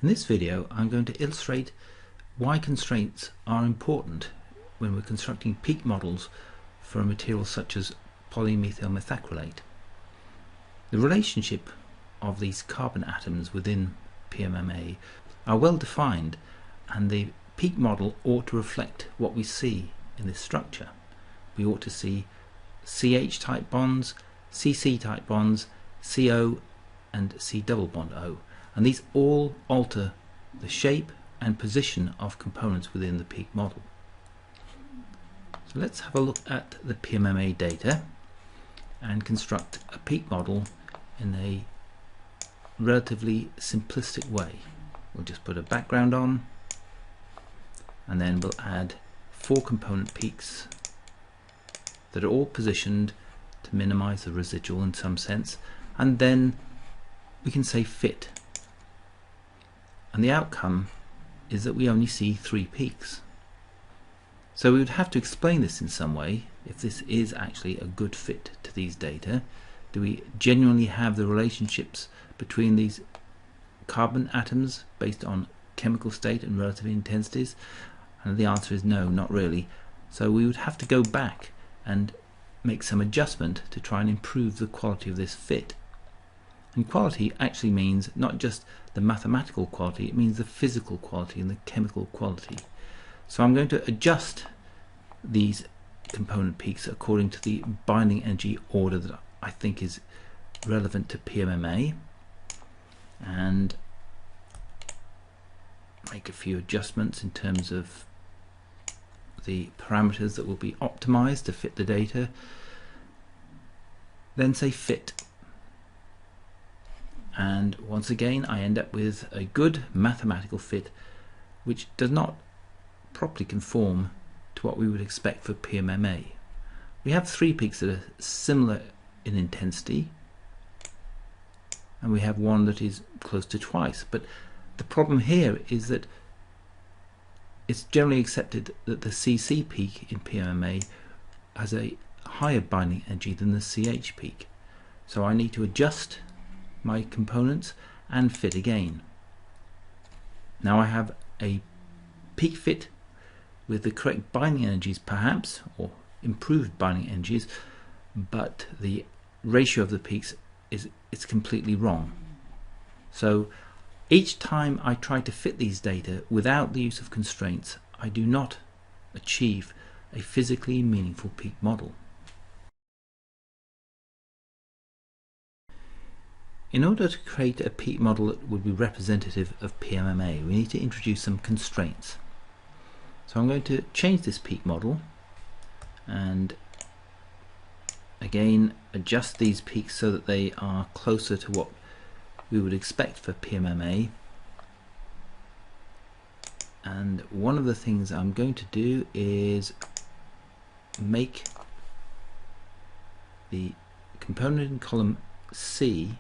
In this video I'm going to illustrate why constraints are important when we're constructing peak models for a material such as polymethyl methacrylate. The relationship of these carbon atoms within PMMA are well defined, and the peak model ought to reflect what we see in this structure. We ought to see CH type bonds, CC type bonds, CO and C double bond O, and these all alter the shape and position of components within the peak model. So let's have a look at the PMMA data and construct a peak model in a relatively simplistic way. We'll just put a background on, and then we'll add 4 component peaks that are all positioned to minimize the residual in some sense, and then we can say fit, and the outcome is that we only see 3 peaks. So we would have to explain this in some way, if this is actually a good fit to these data. Do we genuinely have the relationships between these carbon atoms based on chemical state and relative intensities? And the answer is no, not really. So we would have to go back and make some adjustment to try and improve the quality of this fit. And quality actually means not just the mathematical quality, it means the physical quality and the chemical quality. So I'm going to adjust these component peaks according to the binding energy order that I think is relevant to PMMA, and make a few adjustments in terms of the parameters that will be optimized to fit the data. Then say fit, and once again I end up with a good mathematical fit which does not properly conform to what we would expect for PMMA. We have 3 peaks that are similar in intensity, and we have one that is close to twice, but the problem here is that it's generally accepted that the CC peak in PMMA has a higher binding energy than the CH peak. So I need to adjust my components and fit again. Now I have a peak fit with the correct binding energies perhaps, or improved binding energies, but the ratio of the peaks is completely wrong. So each time I try to fit these data without the use of constraints, I do not achieve a physically meaningful peak model. In order to create a peak model that would be representative of PMMA, we need to introduce some constraints. So I'm going to change this peak model and again adjust these peaks so that they are closer to what we would expect for PMMA. And one of the things I'm going to do is make the component in column C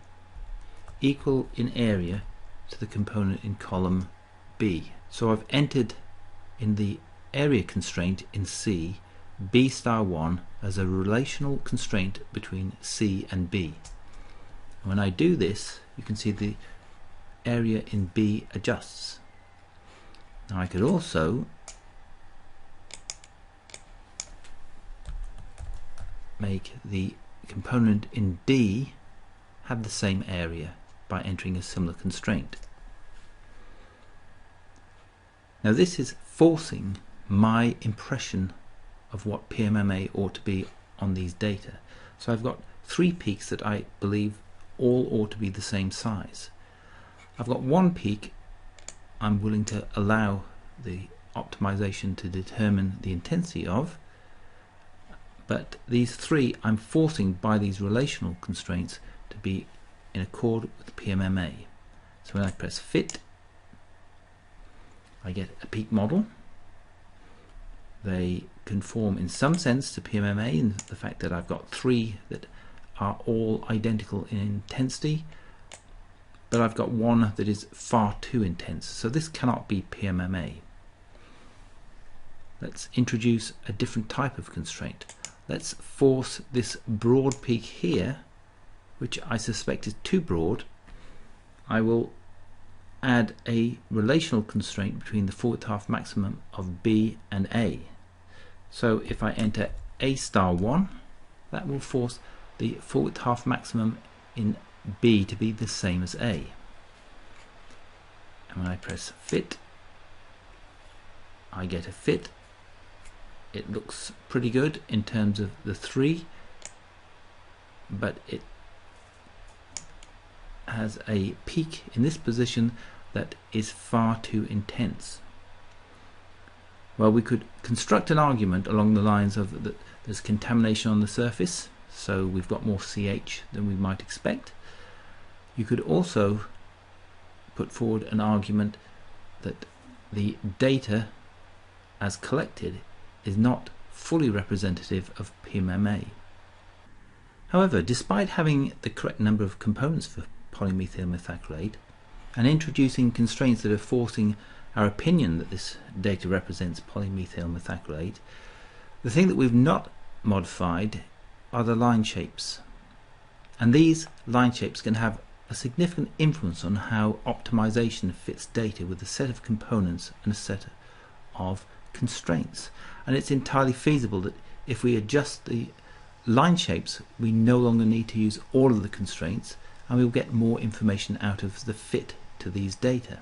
equal in area to the component in column B. So I've entered in the area constraint in C B star 1 as a relational constraint between C and B. When I do this, you can see the area in B adjusts. Now I could also make the component in D have the same area by entering a similar constraint. Now this is forcing my impression of what PMMA ought to be on these data. So I've got 3 peaks that I believe all ought to be the same size. I've got 1 peak I'm willing to allow the optimization to determine the intensity of, but these 3 I'm forcing by these relational constraints to be in accord with PMMA. So when I press fit, I get a peak model. They conform in some sense to PMMA in the fact that I've got 3 that are all identical in intensity, but I've got 1 that is far too intense. So this cannot be PMMA. Let's introduce a different type of constraint. Let's force this broad peak here, which I suspect is too broad. I will add a relational constraint between the full width half maximum of B and A. So if I enter A star 1, that will force the full width half maximum in B to be the same as A. And when I press fit, I get a fit. It looks pretty good in terms of the 3, but it has a peak in this position that is far too intense. Well, we could construct an argument along the lines of that there's contamination on the surface, so we've got more CH than we might expect. You could also put forward an argument that the data as collected is not fully representative of PMMA. However, despite having the correct number of components for polymethyl methacrylate and introducing constraints that are forcing our opinion that this data represents polymethyl methacrylate, the thing that we've not modified are the line shapes. And these line shapes can have a significant influence on how optimization fits data with a set of components and a set of constraints. And it's entirely feasible that if we adjust the line shapes, we no longer need to use all of the constraints, and we'll get more information out of the fit to these data.